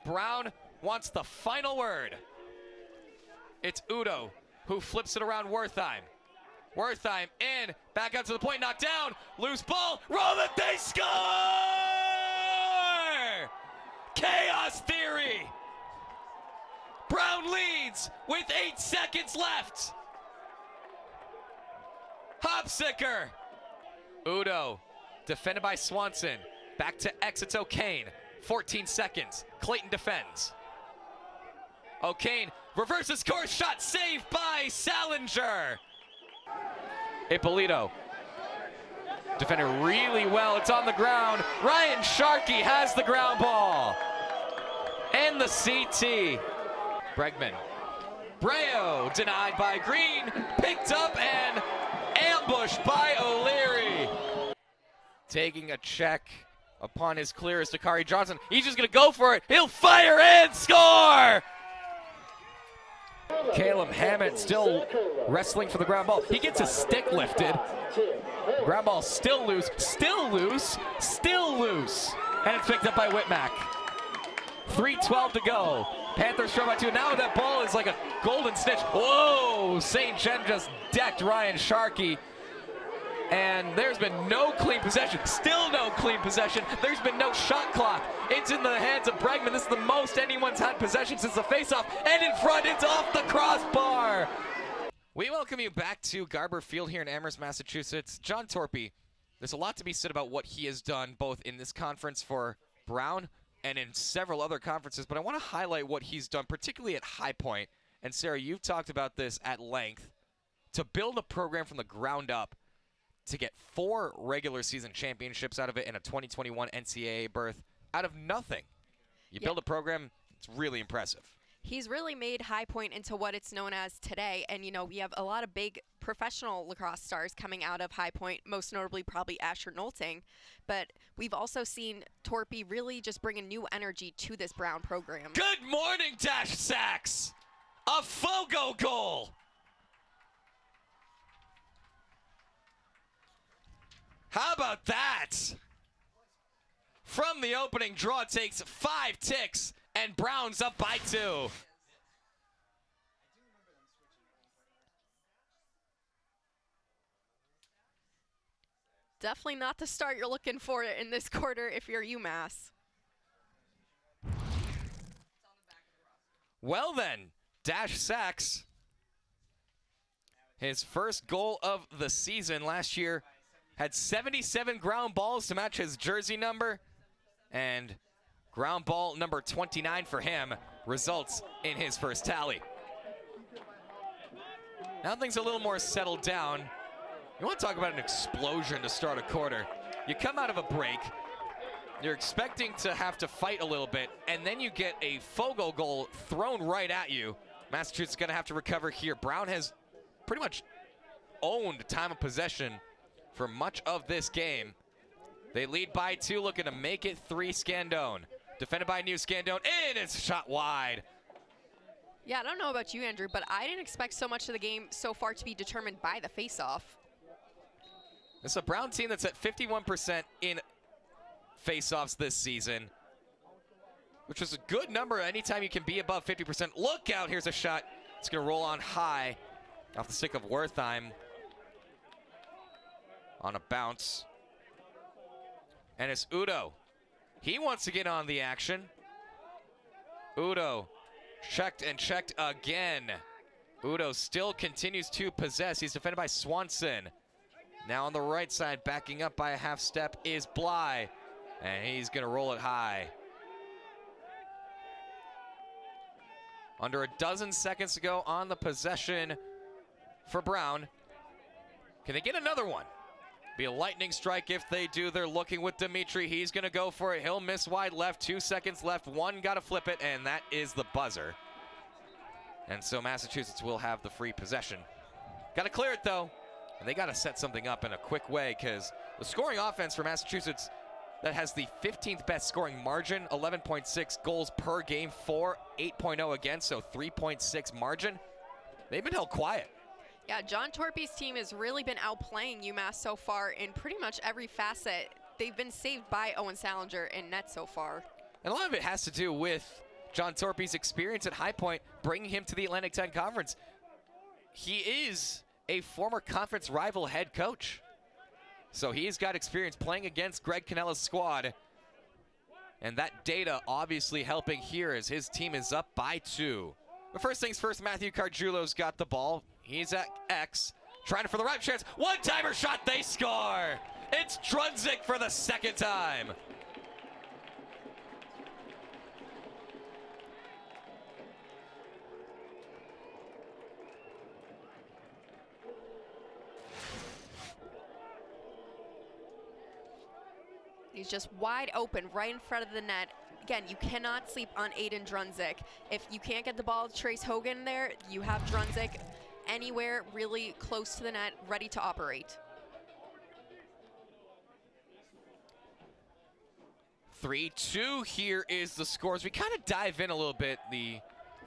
Brown wants the final word. It's Udo who flips it around Wertheim. Wertheim in, back out to the point, knocked down, loose ball, roll it, they score! Chaos theory! Brown leads with 8 seconds left. Hopsicker. Udo, defended by Swanson. Back to X, it's O'Kane. 14 seconds, Clayton defends. O'Kane reverses course, shot saved by Salinger. Ippolito, defended really well, it's on the ground. Ryan Sharkey has the ground ball. And the CT. Bregman. Breo denied by Green, picked up and ambushed by O'Leary. Taking a check upon his clear is Dakari Johnson. He's just gonna go for it. He'll fire and score! Caleb Hammond still wrestling for the ground ball. He gets his stick lifted. Ground ball still loose, still loose, still loose. And it's picked up by Whitmack. 3:12 to go. Panthers throw by 2. Now that ball is like a golden snitch. Whoa! St. John just decked Ryan Sharkey. And there's been no clean possession. Still no clean possession. There's been no shot clock. It's in the hands of Bregman. This is the most anyone's had possession since the faceoff. And in front, it's off the crossbar. We welcome you back to Garber Field here in Amherst, Massachusetts. John Torpy, there's a lot to be said about what he has done both in this conference for Brown and in several other conferences, but I want to highlight what he's done, particularly at High Point. And Sarah, you've talked about this at length. To build a program from the ground up, to get 4 regular season championships out of it and a 2021 NCAA berth out of nothing. You build a program, it's really impressive. He's really made High Point into what it's known as today. And, you know, we have a lot of big professional lacrosse stars coming out of High Point, most notably probably Asher Nolting. But we've also seen Torpy really just bring a new energy to this Brown program. Good morning, Dash Sacks! A Fogo goal! How about that? From the opening draw, takes 5 ticks, and Brown's up by 2. Definitely not the start you're looking for in this quarter if you're UMass. Well then, Dash Sacks, his first goal of the season last year, had 77 ground balls to match his jersey number, and ground ball number 29 for him results in his first tally. Now things are a little more settled down. You want to talk about an explosion to start a quarter. You come out of a break, you're expecting to have to fight a little bit, and then you get a Fogo goal thrown right at you. Massachusetts is going to have to recover here. Brown has pretty much owned time of possession for much of this game. They lead by 2, looking to make it 3. Scandone. Defended by New Scandone, and it's shot wide. Yeah, I don't know about you, Andrew, but I didn't expect so much of the game so far to be determined by the faceoff. This is a Brown team that's at 51% in faceoffs this season, which is a good number anytime you can be above 50%. Look out, here's a shot. It's going to roll on high off the stick of Wertheim. On a bounce. And it's Udo. He wants to get on the action. Udo checked and checked again. Udo still continues to possess. He's defended by Swanson. Now on the right side, backing up by a half step, is Bly. And he's going to roll it high. Under a dozen seconds to go on the possession for Brown. Can they get another one? Be a lightning strike if they do. They're looking with Dimitri. He's going to go for it. He'll miss wide left. 2 seconds left. One got to flip it, and that is the buzzer. And so Massachusetts will have the free possession. Got to clear it, though. And they got to set something up in a quick way, because the scoring offense for Massachusetts that has the 15th best scoring margin, 11.6 goals per game for 8.0 against, so 3.6 margin. They've been held quiet. Yeah, John Torpy's team has really been outplaying UMass so far in pretty much every facet. They've been saved by Owen Salinger in net so far. And a lot of it has to do with John Torpy's experience at High Point, bringing him to the Atlantic 10 Conference. He is a former conference rival head coach. So he's got experience playing against Greg Canella's squad. And that data obviously helping here as his team is up by 2. But first things first, Matthew Cargiulo's got the ball. He's at X, trying for the right chance. One-timer shot, they score! It's Drunzik for the second time. He's just wide open right in front of the net. Again, you cannot sleep on Aiden Drunzik. If you can't get the ball to Trace Hogan there, you have Drunzik anywhere really close to the net, ready to operate. 3-2 here is the scores. We kind of dive in a little bit. The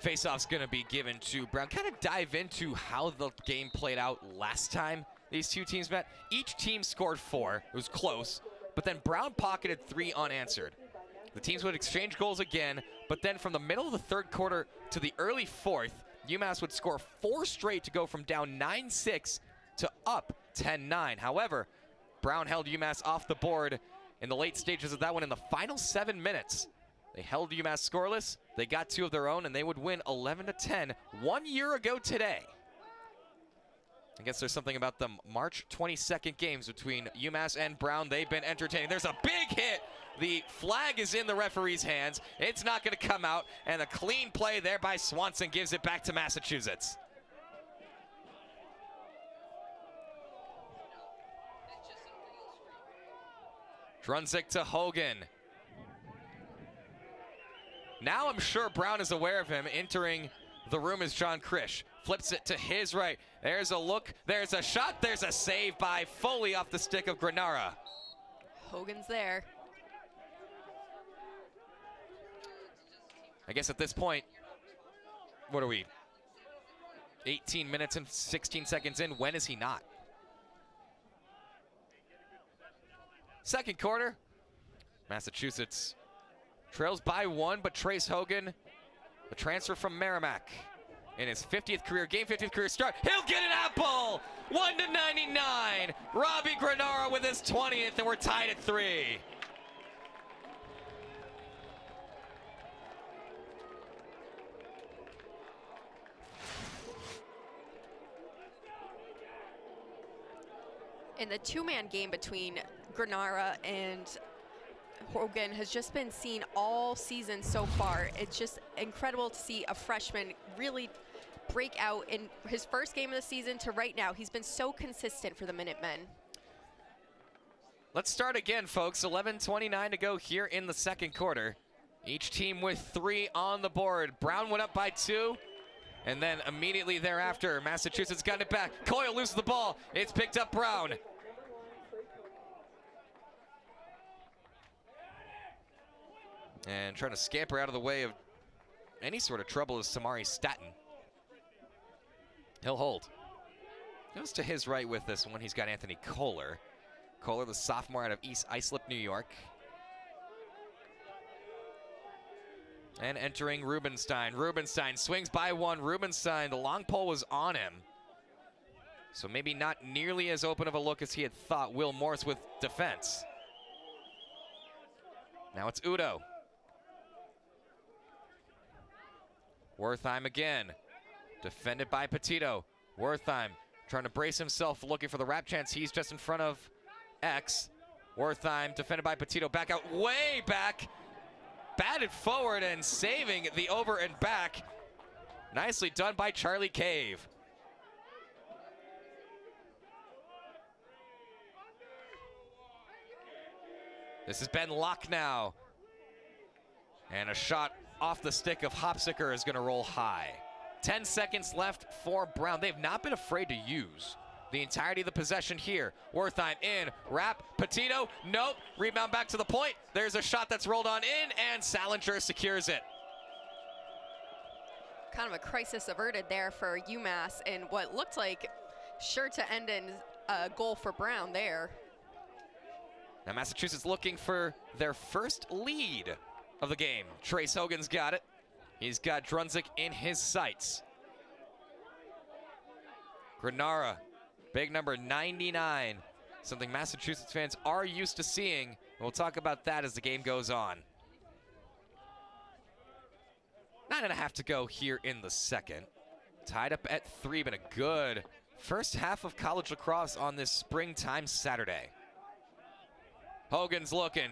faceoff's going to be given to Brown. Kind of dive into how the game played out last time these two teams met. Each team scored 4. It was close. But then Brown pocketed 3 unanswered. The teams would exchange goals again, but then from the middle of the third quarter to the early fourth, UMass would score 4 straight to go from down 9-6 to up 10-9. However, Brown held UMass off the board in the late stages of that one in the final 7 minutes. They held UMass scoreless, they got 2 of their own, and they would win 11-10 1 year ago today. I guess there's something about the March 22nd games between UMass and Brown. They've been entertaining. There's a big hit. The flag is in the referee's hands. It's not going to come out, and a clean play there by Swanson gives it back to Massachusetts. Drunzik to Hogan. Now I'm sure Brown is aware of him. Entering the room is John Krish. Flips it to his right. There's a look. There's a shot. There's a save by Foley off the stick of Granara. Hogan's there. I guess at this point, what are we? 18 minutes and 16 seconds in. When is he not? Second quarter. Massachusetts trails by 1, but Trace Hogan, the transfer from Merrimack, in his 50th career game, 50th career start. He'll get an apple! 1-99. Robbie Granara with his 20th, and we're tied at 3. And the 2-man game between Granara and Hogan has just been seen all season so far. It's just incredible to see a freshman really break out in his first game of the season to right now. He's been so consistent for the Minutemen. Let's start again, folks. 11:29 to go here in the second quarter. Each team with 3 on the board. Brown went up by 2. And then immediately thereafter, Massachusetts got it back. Coyle loses the ball. It's picked up Brown. And trying to scamper out of the way of any sort of trouble is Samari Staton. He'll hold. Goes to his right with this one. He's got Anthony Kohler. Kohler, the sophomore out of East Islip, New York. And entering Rubenstein. Rubenstein swings by 1. Rubenstein, the long pole was on him. So maybe not nearly as open of a look as he had thought. Will Morse with defense. Now it's Udo. Wertheim again. Defended by Petito. Wertheim trying to brace himself, looking for the wrap chance. He's just in front of X. Wertheim defended by Petito. Back out, way back. Batted forward and saving the over and back. Nicely done by Charlie Cave. This is Ben Locke now. And a shot off the stick of Hopsicker is going to roll high. 10 seconds left for Brown. They've not been afraid to use the entirety of the possession here. Wertheim in, wrap, Petito, nope, rebound back to the point. There's a shot that's rolled on in, and Salinger secures it. Kind of a crisis averted there for UMass in what looked like sure to end in a goal for Brown there. Now Massachusetts looking for their first lead of the game. Trace Hogan's got it. He's got Drunzik in his sights. Granara, big number 99. Something Massachusetts fans are used to seeing. We'll talk about that as the game goes on. 9.5 to go here in the second. Tied up at 3, but a good first half of college lacrosse on this springtime Saturday. Hogan's looking.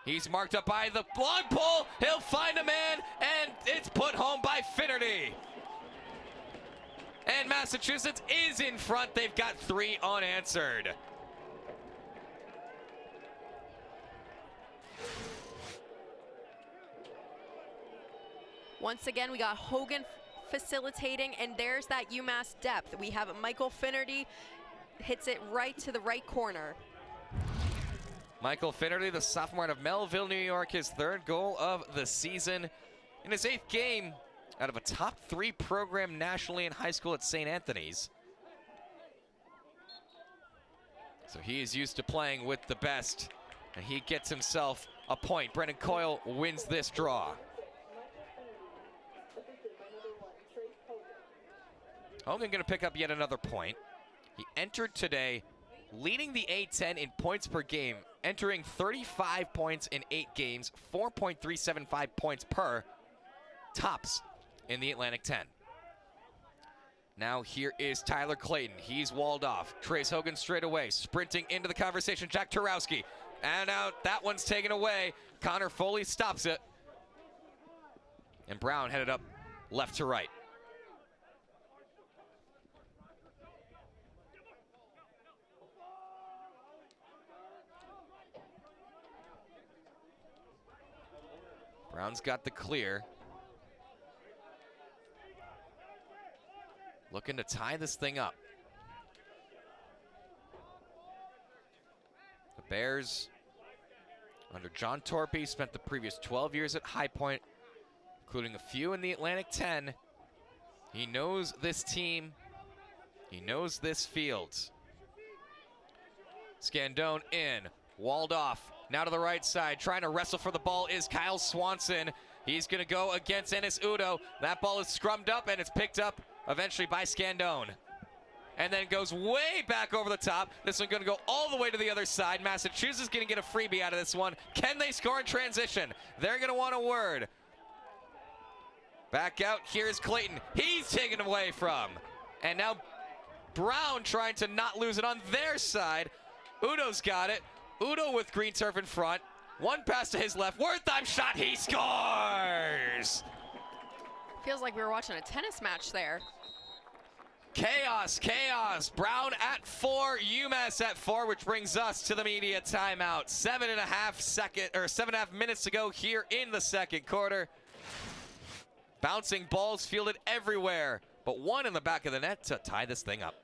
He's marked up by the long pole. He'll find a man, and it's put home by Finnerty. And Massachusetts is in front. They've got 3 unanswered. Once again, we got Hogan facilitating, and there's that UMass depth. We have Michael Finnerty, hits it right to the right corner. Michael Finnerty, the sophomore out of Melville, New York, his 3rd goal of the season. In his 8th game out of a top 3 program nationally in high school at St. Anthony's. So he is used to playing with the best, and he gets himself a point. Brendan Coyle wins this draw. Hogan going to pick up yet another point. He entered today leading the A-10 in points per game, entering 35 points in 8 games, 4.375 points per, tops in the Atlantic 10. Now here is Tyler Clayton. He's walled off. Trace Hogan straight away, sprinting into the conversation. Jack Turowski. And out, that one's taken away. Connor Foley stops it. And Brown headed up left to right. Brown's got the clear. Looking to tie this thing up. The Bears, under John Torpy, spent the previous 12 years at High Point, including a few in the Atlantic 10. He knows this team. He knows this field. Scandone in, walled off. Now to the right side, trying to wrestle for the ball is Kyle Swanson. He's going to go against Ennis Udo. That ball is scrummed up, and it's picked up eventually by Scandone. And then goes way back over the top. This one going to go all the way to the other side. Massachusetts is going to get a freebie out of this one. Can they score in transition? They're going to want a word. Back out, here's Clayton. He's taken away from. And now Brown trying to not lose it on their side. Udo's got it. Udo with green turf in front. One pass to his left. Wertheim shot. He scores! Feels like we were watching a tennis match there. Chaos, chaos. Brown at 4, UMass at 4, which brings us to the media timeout. 7.5 minutes to go here in the second quarter. Bouncing balls fielded everywhere, but one in the back of the net to tie this thing up.